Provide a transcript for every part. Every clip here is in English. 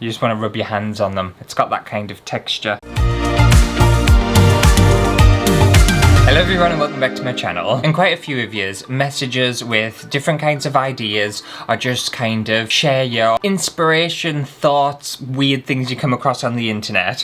You just want to rub your hands on them. It's got that kind of texture. Hello everyone and welcome back to my channel. And quite a few of yous messages with different kinds of ideas or just kind of share your inspiration, thoughts, weird things you come across on the internet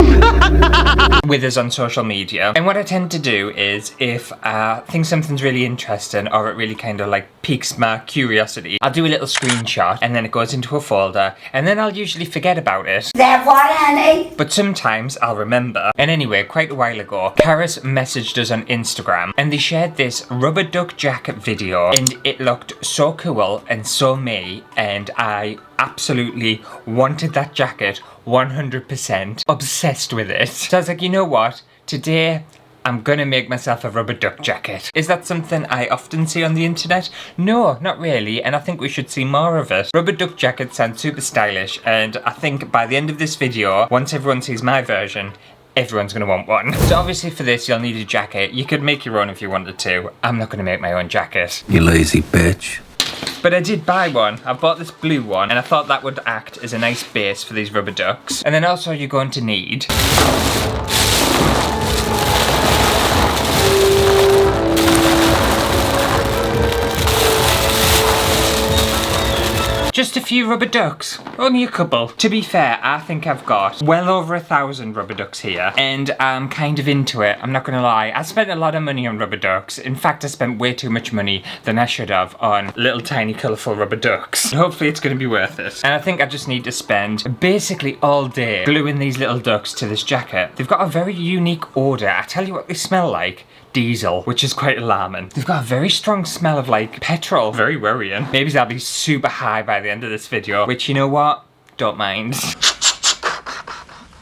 with us on social media. And what I tend to do is if I think something's really interesting or it really kind of like piques my curiosity, I'll do a little screenshot and then it goes into a folder and then I'll usually forget about it. That what, honey? But sometimes I'll remember. And anyway, quite a while ago, Karis messaged us on Instagram and they shared this rubber duck jacket video and it looked so cool and so me and I absolutely wanted that jacket 100%, obsessed with it. So I was like, you know what, today I'm gonna make myself a rubber duck jacket. Is that something I often see on the internet? No, not really, and I think we should see more of it. Rubber duck jackets sound super stylish and I think by the end of this video, once everyone sees my version, everyone's gonna want one. So obviously for this you'll need a jacket. You could make your own if you wanted to. I'm not gonna make my own jacket. You lazy bitch. But I did buy one. I bought this blue one and I thought that would act as a nice base for these rubber ducks. And then also you're going to need just a few rubber ducks, only a couple. To be fair, I think I've got well over 1,000 rubber ducks here and I'm kind of into it, I'm not gonna lie. I spent a lot of money on rubber ducks. In fact, I spent way too much money than I should have on little tiny colourful rubber ducks. Hopefully it's gonna be worth it. And I think I just need to spend basically all day gluing these little ducks to this jacket. They've got a very unique odour. I tell you what they smell like. Diesel, which is quite alarming. They've got a very strong smell of like petrol. Very worrying. Maybe I'll be super high by the end of this video, which you know what? Don't mind.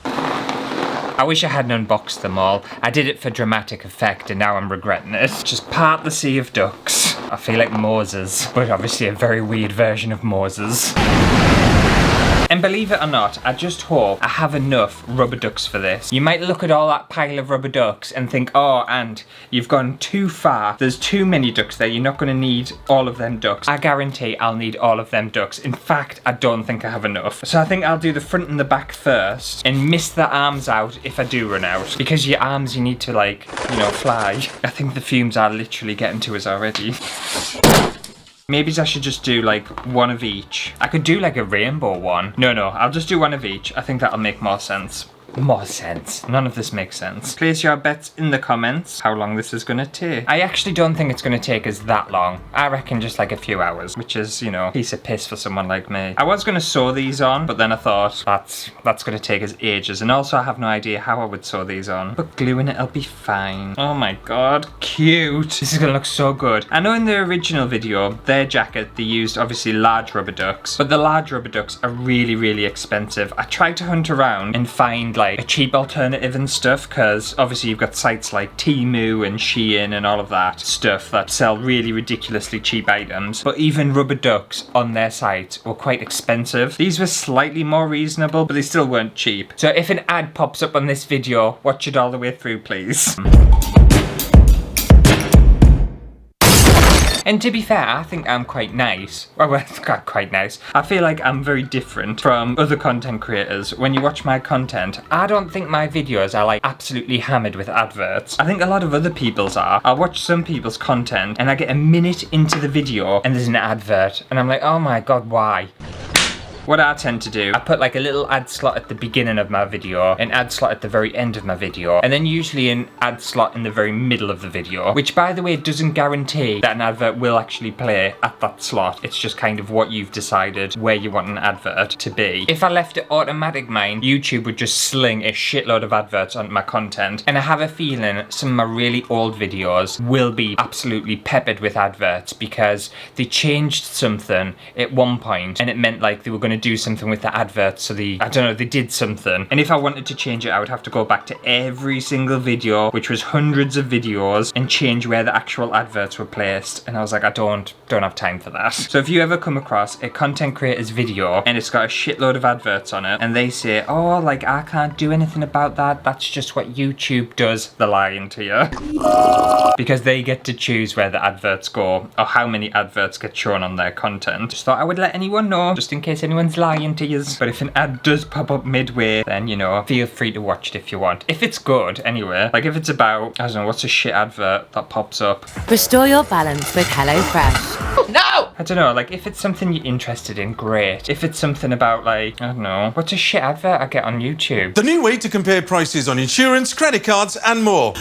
I wish I hadn't unboxed them all. I did it for dramatic effect and now I'm regretting it. Just part the sea of ducks. I feel like Moses, but obviously a very weird version of Moses. And believe it or not, I just hope I have enough rubber ducks for this. You might look at all that pile of rubber ducks and think, oh, and you've gone too far. There's too many ducks there. You're not going to need all of them ducks. I guarantee I'll need all of them ducks. In fact, I don't think I have enough. So I think I'll do the front and the back first and miss the arms out if I do run out. Because your arms, you need to like, you know, fly. I think the fumes are literally getting to us already. Maybe I should just do like one of each. I could do like a rainbow one. No, I'll just do one of each. I think that'll make more sense. More sense. None of this makes sense. Place your bets in the comments how long this is gonna take. I actually don't think it's gonna take us that long. I reckon just like a few hours, which is, you know, a piece of piss for someone like me. I was gonna sew these on, but then I thought that's gonna take us ages, and also I have no idea how I would sew these on. But gluing it'll be fine. Oh my god, cute. This is gonna look so good. I know in the original video, their jacket, they used obviously large rubber ducks, but the large rubber ducks are really, really expensive. I tried to hunt around and find like a cheap alternative and stuff, because obviously you've got sites like Temu and Shein and all of that stuff that sell really ridiculously cheap items, but even rubber ducks on their site were quite expensive. These were slightly more reasonable, but they still weren't cheap. So if an ad pops up on this video, watch it all the way through, please. And to be fair, I think I'm quite nice. Well, quite nice. I feel like I'm very different from other content creators. When you watch my content, I don't think my videos are like absolutely hammered with adverts. I think a lot of other people's are. I watch some people's content and I get a minute into the video and there's an advert and I'm like, oh my god, why? What I tend to do, I put like a little ad slot at the beginning of my video, an ad slot at the very end of my video, and then usually an ad slot in the very middle of the video, which by the way doesn't guarantee that an advert will actually play at that slot. It's just kind of what you've decided where you want an advert to be. If I left it automatic, mind, YouTube would just sling a shitload of adverts onto my content, and I have a feeling some of my really old videos will be absolutely peppered with adverts because they changed something at one point and it meant like they were going to do something with the advert, so I don't know, they did something, and if I wanted to change it I would have to go back to every single video, which was hundreds of videos, and change where the actual adverts were placed, and I was like, I don't have time for that. So if you ever come across a content creator's video and it's got a shitload of adverts on it and they say, oh, like I can't do anything about that, that's just what YouTube does, they're lying to you. Because they get to choose where the adverts go or how many adverts get shown on their content. Just thought I would let anyone know, just in case anyone one's lying to you. But if an ad does pop up midway, then, you know, feel free to watch it if you want. If it's good, anyway. Like, if it's about, I don't know, what's a shit advert that pops up? Restore your balance with HelloFresh. No! I don't know, like, if it's something you're interested in, great. If it's something about, like, I don't know, what's a shit advert I get on YouTube? The new way to compare prices on insurance, credit cards, and more.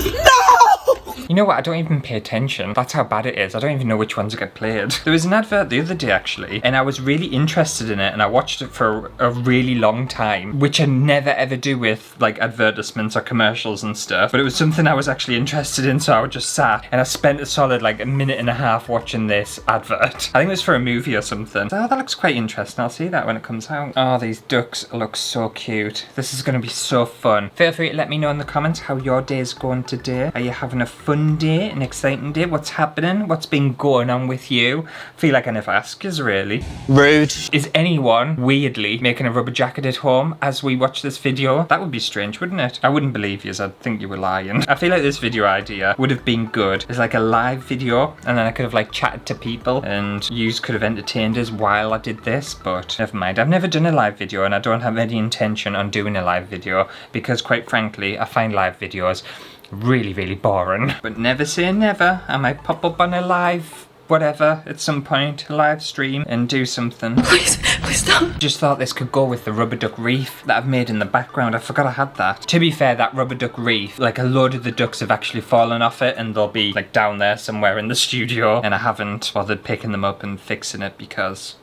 You know what, I don't even pay attention. That's how bad it is. I don't even know which ones get played. There was an advert the other day, actually, and I was really interested in it, and I watched it for a really long time, which I never ever do with, like, advertisements or commercials and stuff. But it was something I was actually interested in, so I just sat, and I spent a solid, like, a minute and a half watching this advert. I think it was for a movie or something. Oh, that looks quite interesting. I'll see that when it comes out. Oh, these ducks look so cute. This is going to be so fun. Feel free to let me know in the comments how your day is going today. Are you having a fun day, an exciting day? What's happening? What's been going on with you? I feel like I never ask yous, really. Rude. Is anyone weirdly making a rubber jacket at home as we watch this video? That would be strange, wouldn't it? I wouldn't believe yous. I'd think you were lying. I feel like this video idea would have been good as like a live video, and then I could have like chatted to people and yous could have entertained us while I did this, but never mind. I've never done a live video, and I don't have any intention on doing a live video because, quite frankly, I find live videos really, really boring. But never say never. I might pop up on a live whatever at some point, live stream, and do something. Please stop. Just thought this could go with the rubber duck reef that I've made in the background. I forgot I had that. To be fair, that rubber duck reef, like a load of the ducks have actually fallen off it, and they'll be like down there somewhere in the studio, and I haven't bothered picking them up and fixing it because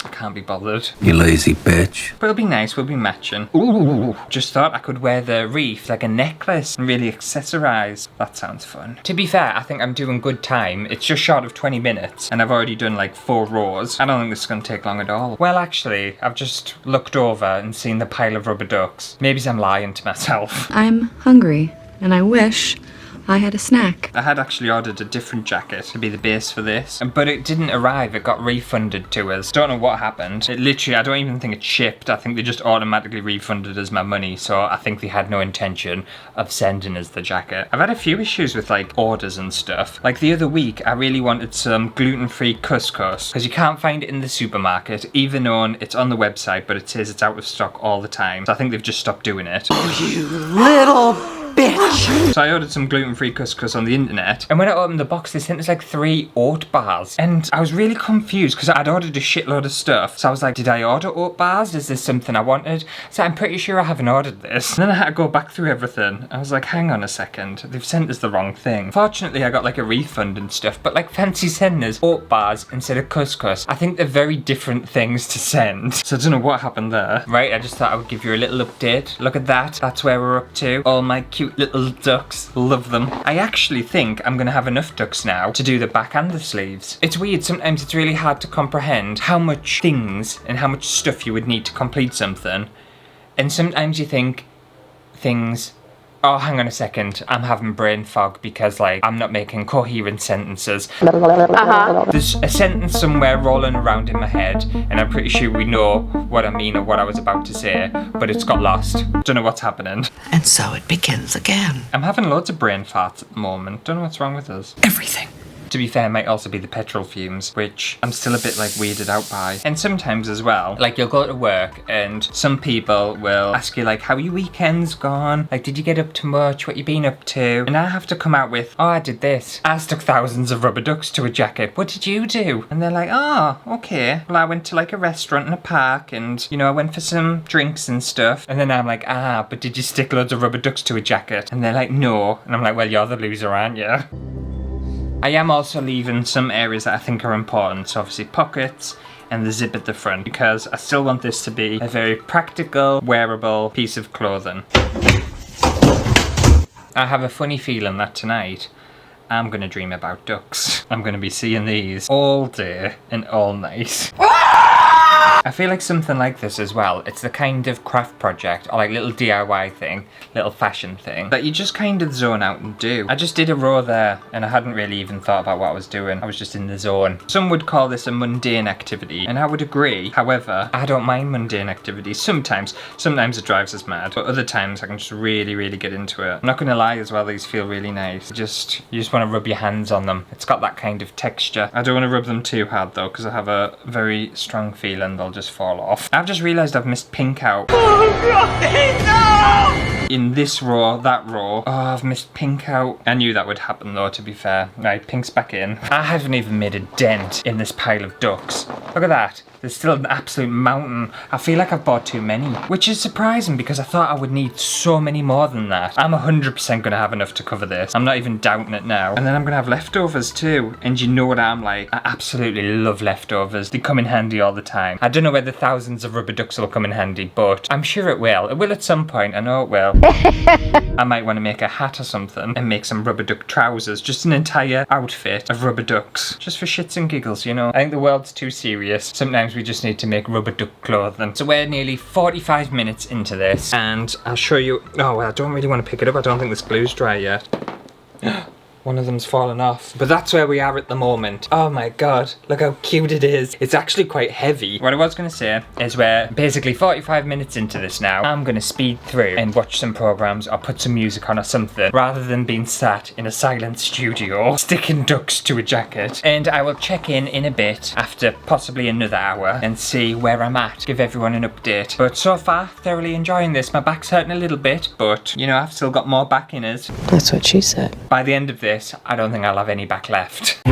I can't be bothered. You lazy bitch. But it'll be nice, we'll be matching. Ooh, just thought I could wear the reef like a necklace and really accessorize. That sounds fun. To be fair, I think I'm doing good time. It's just short of 20 minutes and I've already done like 4 rows. I don't think this is gonna take long at all. Well, actually, I've just looked over and seen the pile of rubber ducks. Maybe I'm lying to myself. I'm hungry, and I wish I had a snack. I had actually ordered a different jacket to be the base for this, but it didn't arrive. It got refunded to us. Don't know what happened. It literally, I don't even think it shipped. I think they just automatically refunded us my money, so I think they had no intention of sending us the jacket. I've had a few issues with like orders and stuff. Like the other week, I really wanted some gluten-free couscous because you can't find it in the supermarket, even though it's on the website, but it says it's out of stock all the time. So I think they've just stopped doing it. You little bitch. So I ordered some gluten-free couscous on the internet, and when I opened the box, they sent us like 3 oat bars, and I was really confused because I'd ordered a shitload of stuff. So I was like, did I order oat bars? Is this something I wanted? So I'm pretty sure I haven't ordered this. And then I had to go back through everything. I was like, hang on a second, they've sent us the wrong thing. Fortunately, I got like a refund and stuff, but like fancy sending us oat bars instead of couscous. I think they're very different things to send. So I don't know what happened there. Right, I just thought I would give you a little update. Look at that. That's where we're up to. All my cute little ducks. Love them. I actually think I'm gonna have enough ducks now to do the back and the sleeves. It's weird, sometimes it's really hard to comprehend how much things and how much stuff you would need to complete something. And sometimes you think things, oh, hang on a second, I'm having brain fog because like I'm not making coherent sentences. There's a sentence somewhere rolling around in my head and I'm pretty sure we know what I mean or what I was about to say, but it's got lost. Don't know what's happening. And so it begins again. I'm having loads of brain farts at the moment. Don't know what's wrong with us. Everything. To be fair, it might also be the petrol fumes, which I'm still a bit like weirded out by. And sometimes as well, like you'll go to work and some people will ask you like, how are your weekends gone? Like, did you get up to much? What you been up to? And I have to come out with, oh, I did this. I stuck thousands of rubber ducks to a jacket. What did you do? And they're like, oh, okay. Well, I went to like a restaurant and a park and, you know, I went for some drinks and stuff. And then I'm like, ah, but did you stick loads of rubber ducks to a jacket? And they're like, no. And I'm like, well, you're the loser, aren't you? I am also leaving some areas that I think are important, so obviously pockets and the zip at the front, because I still want this to be a very practical, wearable piece of clothing. I have a funny feeling that tonight I'm gonna dream about ducks. I'm gonna be seeing these all day and all night. I feel like something like this as well, it's the kind of craft project or like little DIY thing, little fashion thing that you just kind of zone out and do. I just did a row there and I hadn't really even thought about what I was doing. I was just in the zone. Some would call this a mundane activity and I would agree. However, I don't mind mundane activities sometimes. Sometimes it drives us mad, but other times I can just really, really get into it. I'm not gonna lie as well, these feel really nice. You just want to rub your hands on them. It's got that kind of texture. I don't want to rub them too hard though because I have a very strong feeling they'll just fall off. I've just realised I've missed Pink out. In this row, that row. Oh, I've missed Pink out. I knew that would happen though, to be fair. Right, Pink's back in. I haven't even made a dent in this pile of ducks. Look at that. There's still an absolute mountain. I feel like I've bought too many, which is surprising because I thought I would need so many more than that. I'm 100% gonna have enough to cover this. I'm not even doubting it now. And then I'm gonna have leftovers too. And you know what I'm like? I absolutely love leftovers. They come in handy all the time. I don't know whether thousands of rubber ducks will come in handy, but I'm sure it will. It will at some point, I know it will. I might want to make a hat or something and make some rubber duck trousers. Just an entire outfit of rubber ducks. Just for shits and giggles, you know? I think the world's too serious. Sometimes we just need to make rubber duck clothing. So we're nearly 45 minutes into this and I'll show you. Oh, well, I don't really want to pick it up. I don't think this glue's dry yet. One of them's fallen off. But that's where we are at the moment. Oh my god, look how cute it is. It's actually quite heavy. What I was going to say is we're basically 45 minutes into this now. I'm going to speed through and watch some programs or put some music on or something rather than being sat in a silent studio sticking ducks to a jacket. And I will check in a bit after possibly another hour and see where I'm at. Give everyone an update. But so far, thoroughly enjoying this. My back's hurting a little bit, but you know, I've still got more back in us. That's what she said. By the end of this, I don't think I'll have any back left.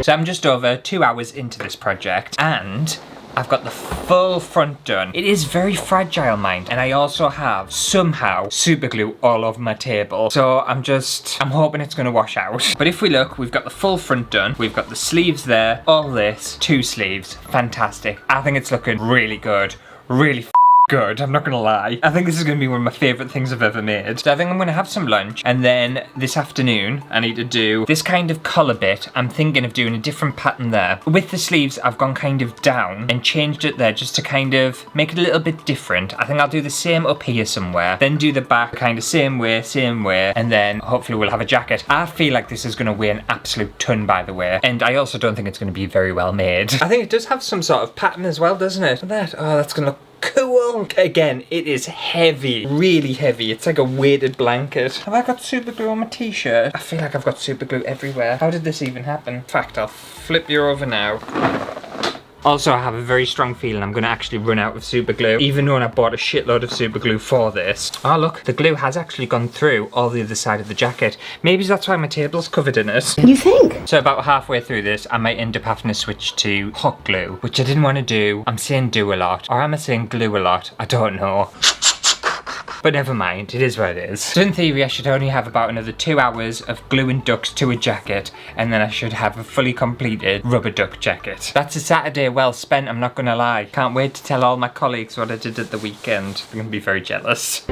So I'm just over 2 hours into this project and I've got the full front done. It is very fragile, mind, and I also have somehow super glue all over my table. So I'm hoping it's gonna wash out. But if we look, we've got the full front done. We've got the sleeves there, all this, 2 sleeves, fantastic. I think it's looking really good, really good, I'm not gonna lie. I think this is gonna be one of my favourite things I've ever made. So I think I'm gonna have some lunch and then this afternoon I need to do this kind of collar bit. I'm thinking of doing a different pattern there. With the sleeves I've gone kind of down and changed it there just to kind of make it a little bit different. I think I'll do the same up here somewhere, then do the back kind of same way, and then hopefully we'll have a jacket. I feel like this is gonna weigh an absolute ton, by the way, and I also don't think it's gonna be very well made. I think it does have some sort of pattern as well, doesn't it? Oh, that's gonna look cool. Again, it is heavy, really heavy. It's like a weighted blanket. Have I got super glue on my t-shirt? I feel like I've got super glue everywhere. How did this even happen? In fact, I'll flip you over now. Also, I have a very strong feeling I'm going to actually run out of super glue, even though I bought a shitload of super glue for this. Oh look, the glue has actually gone through all the other side of the jacket. Maybe that's why my table's covered in it. You think? So about halfway through this, I might end up having to switch to hot glue, which I didn't want to do. I'm saying do a lot, or am I saying glue a lot? I don't know. But never mind, it is what it is. So in theory, I should only have about another 2 hours of gluing ducks to a jacket, and then I should have a fully completed rubber duck jacket. That's a Saturday well spent, I'm not gonna lie. Can't wait to tell all my colleagues what I did at the weekend. They're gonna be very jealous.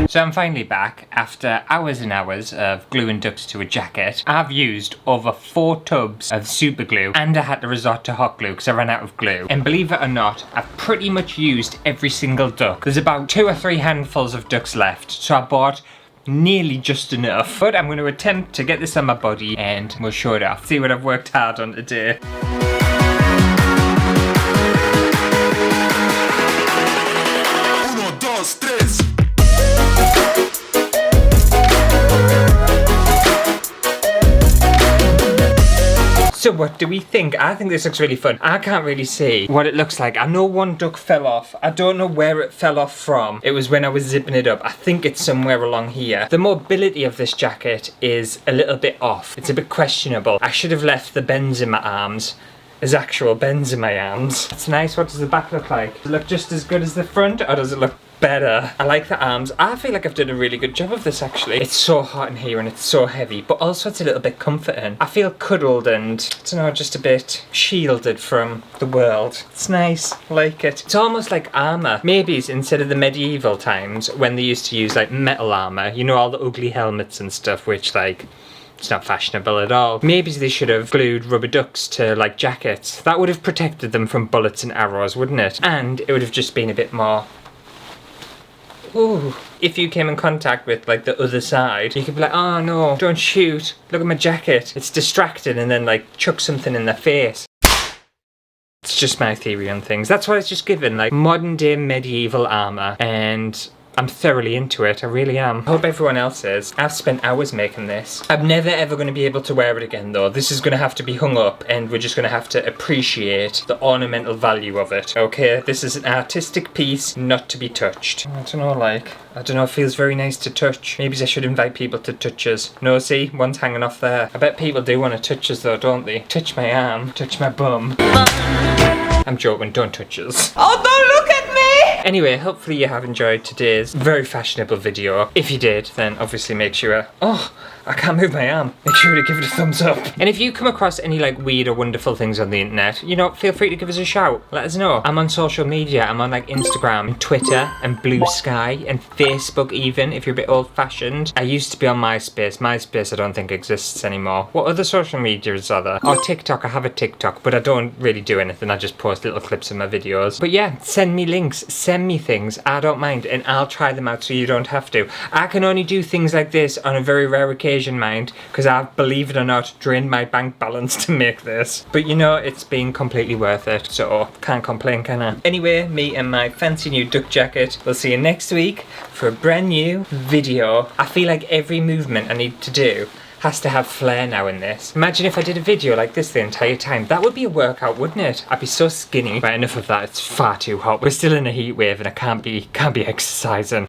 So I'm finally back after hours and hours of gluing ducks to a jacket. I've used over 4 tubs of super glue and I had to resort to hot glue because I ran out of glue. And believe it or not, I've pretty much used every single duck. There's about 2 or 3 handfuls of ducks left, so I bought nearly just enough. But I'm going to attempt to get this on my body and we'll show it off. See what I've worked hard on today. So what do we think? I think this looks really fun. I can't really see what it looks like. I know one duck fell off. I don't know where it fell off from. It was when I was zipping it up. I think it's somewhere along here. The mobility of this jacket is a little bit off. It's a bit questionable. I should have left the bends in my arms as actual bends in my arms. It's nice. What does the back look like? Does it look just as good as the front, or does it look better? I like the arms. I feel like I've done a really good job of this actually. It's so hot in here and it's so heavy, but also it's a little bit comforting. I feel cuddled and, I don't know, just a bit shielded from the world. It's nice, I like it. It's almost like armour. Maybe it's instead of the medieval times when they used to use like metal armour, you know, all the ugly helmets and stuff, which like, it's not fashionable at all. Maybe they should have glued rubber ducks to like jackets. That would have protected them from bullets and arrows, wouldn't it? And it would have just been a bit more ooh. If you came in contact with like the other side, you could be like, oh no, don't shoot. Look at my jacket. It's distracted, and then like chuck something in their face. It's just my theory on things. That's why it's just given like modern day medieval armor, and I'm thoroughly into it, I really am. I hope everyone else is. I've spent hours making this. I'm never ever going to be able to wear it again though. This is going to have to be hung up, and we're just going to have to appreciate the ornamental value of it, okay? This is an artistic piece, not to be touched. I don't know, it feels very nice to touch. Maybe I should invite people to touch us. No, see? One's hanging off there. I bet people do want to touch us though, don't they? Touch my arm, touch my bum. I'm joking, don't touch us. Oh, don't look at me! Anyway, hopefully you have enjoyed today's very fashionable video. If you did, then obviously make sure... Oh, I can't move my arm. Make sure to give it a thumbs up. And if you come across any like weird or wonderful things on the internet, you know, feel free to give us a shout. Let us know. I'm on social media. I'm on like Instagram and Twitter and Blue Sky and Facebook even, if you're a bit old fashioned. I used to be on MySpace. MySpace I don't think exists anymore. What other social medias are there? Oh, TikTok. I have a TikTok, but I don't really do anything. I just post little clips of my videos. But yeah, send me links. Send me things. I don't mind, and I'll try them out so you don't have to. I can only do things like this on a very rare occasion, mind, because I've, believe it or not, drained my bank balance to make this. But you know, it's been completely worth it, so can't complain, can I? Anyway, me and my fancy new duck jacket, we'll see you next week for a brand new video. I feel like every movement I need to do has to have flair now in this. Imagine if I did a video like this the entire time. That would be a workout, wouldn't it? I'd be so skinny. But enough of that, it's far too hot. We're still in a heat wave and I can't be exercising.